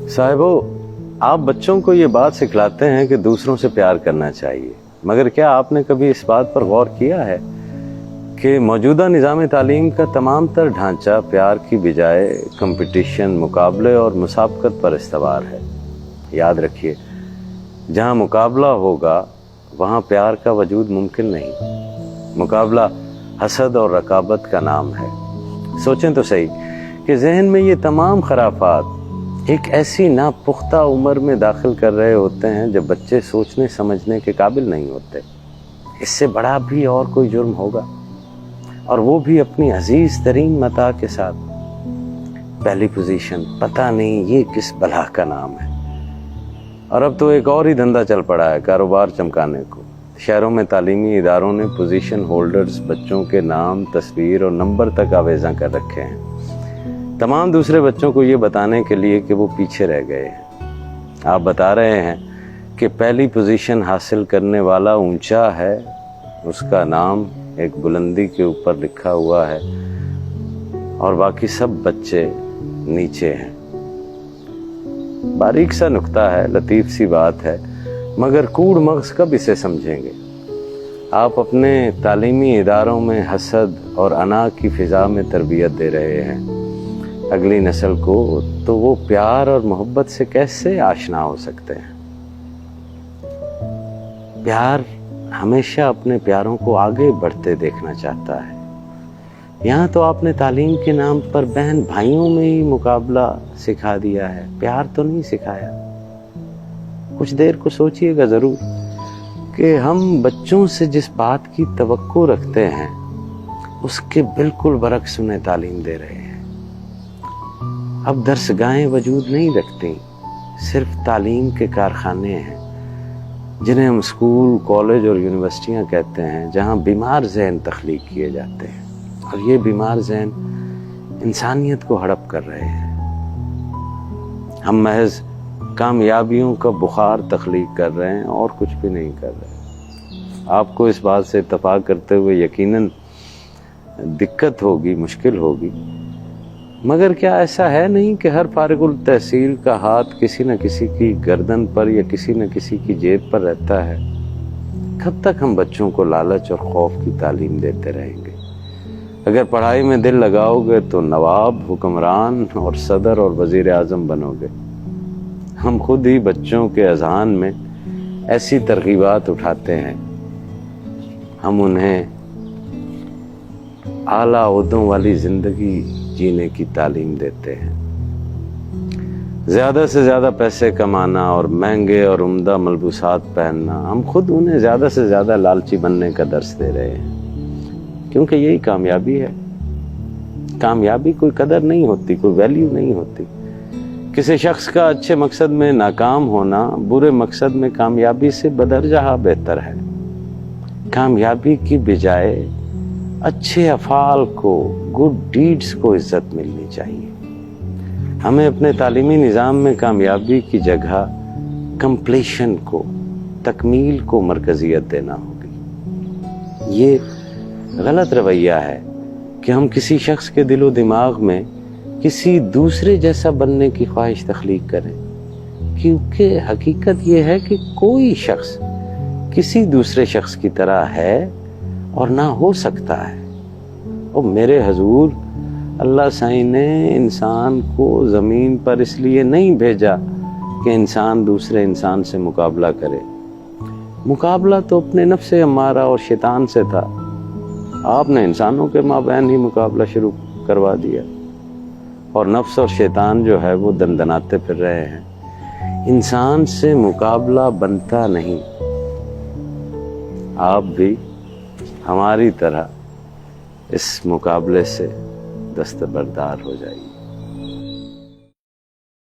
साहिबो, आप बच्चों को ये बात सिखलाते हैं कि दूसरों से प्यार करना चाहिए, मगर क्या आपने कभी इस बात पर गौर किया है कि मौजूदा निज़ाम तालीम का तमाम तर ढांचा प्यार की बजाय कंपटीशन, मुकाबले और मुसाबकत पर इस्तवार है। याद रखिए, जहाँ मुकाबला होगा वहाँ प्यार का वजूद मुमकिन नहीं। मुकाबला हसद और रकाबत का नाम है। सोचें तो सही कि जहन में ये तमाम खराफात एक ऐसी नापुख्ता उम्र में दाखिल कर रहे होते हैं जब बच्चे सोचने समझने के काबिल नहीं होते। इससे बड़ा भी और कोई जुर्म होगा, और वो भी अपनी अजीज तरीन मता के साथ। पहली पोजीशन, पता नहीं ये किस बला का नाम है। और अब तो एक और ही धंधा चल पड़ा है, कारोबार चमकाने को। शहरों में तालीमी इदारों ने पोजीशन होल्डर्स बच्चों के नाम, तस्वीर और नंबर तक आवेज़ा कर रखे हैं, तमाम दूसरे बच्चों को ये बताने के लिए कि वो पीछे रह गए हैं। आप बता रहे हैं कि पहली पोजीशन हासिल करने वाला ऊंचा है, उसका नाम एक बुलंदी के ऊपर लिखा हुआ है, और बाकी सब बच्चे नीचे हैं। बारीक सा नुक्ता है, लतीफ सी बात है, मगर कूड़ मगज कब इसे समझेंगे। आप अपने तालीमी इदारों में हसद और अना की फिजा में तरबियत दे रहे हैं अगली नस्ल को, तो वो प्यार और मोहब्बत से कैसे आशना हो सकते हैं। प्यार हमेशा अपने प्यारों को आगे बढ़ते देखना चाहता है। यहाँ तो आपने तालीम के नाम पर बहन भाइयों में ही मुकाबला सिखा दिया है, प्यार तो नहीं सिखाया। कुछ देर को सोचिएगा जरूर कि हम बच्चों से जिस बात की तवक्को रखते हैं उसके बिल्कुल बरक्स उन्हें तालीम दे रहे हैं। अब दरसगाहें वजूद नहीं रखती, सिर्फ तालीम के कारखाने हैं, जिन्हें हम स्कूल, कॉलेज और यूनिवर्सिटियां कहते हैं, जहां बीमार ज़हन तख्लीक किए जाते हैं, और ये बीमार ज़हन इंसानियत को हड़प कर रहे हैं। हम महज कामयाबियों का बुखार तख्लीक कर रहे हैं और कुछ भी नहीं कर रहे। आपको इस बात से इत्तफाक करते हुए यकीनन दिक्कत होगी, मुश्किल होगी, मगर क्या ऐसा है नहीं कि हर फारिगुल तहसील का हाथ किसी न किसी की गर्दन पर या किसी न किसी की जेब पर रहता है। कब तक हम बच्चों को लालच और खौफ की तालीम देते रहेंगे। अगर पढ़ाई में दिल लगाओगे तो नवाब, हुक्मरान और सदर और वजीर आजम बनोगे। हम खुद ही बच्चों के अज़हान में ऐसी तरगीबात उठाते हैं, हम उन्हें आला ओहदों वाली जिंदगी जीने की तालीम देते हैं। ज़्यादा से ज़्यादा पैसे कमाना और महंगे और उम्दा मलबूसात पहनना, हम खुद उन्हें ज़्यादा से ज़्यादा लालची बनने का दर्स दे रहे हैं, क्योंकि यही कामयाबी है। कामयाबी कोई कदर नहीं होती, कोई वैल्यू नहीं होती। किसी शख्स का अच्छे मकसद में नाकाम होना बुरे मकसद में कामयाबी से बदरजहा बेहतर है। कामयाबी की बजाय अच्छे अफ़ाल को, गुड डीड्स को इज्जत मिलनी चाहिए। हमें अपने तालीमी निज़ाम में कामयाबी की जगह कंप्लीशन को, तकमील को मरकज़ियत देना होगी। ये गलत रवैया है कि हम किसी शख्स के दिलो दिमाग में किसी दूसरे जैसा बनने की ख्वाहिश तख्लीक करें, क्योंकि हकीकत ये है कि कोई शख्स किसी दूसरे शख्स की तरह है और ना हो सकता है। और मेरे हजूर, अल्लाह साईं ने इंसान को ज़मीन पर इसलिए नहीं भेजा कि इंसान दूसरे इंसान से मुकाबला करे। मुकाबला तो अपने नफ्स अम्मारा और शैतान से था। आपने इंसानों के माबैन ही मुकाबला शुरू करवा दिया, और नफ्स और शैतान जो है वो दंदनाते फिर रहे हैं। इंसान से मुकाबला बनता नहीं। आप भी हमारी तरह इस मुकाबले से दस्तबरदार हो जाइए।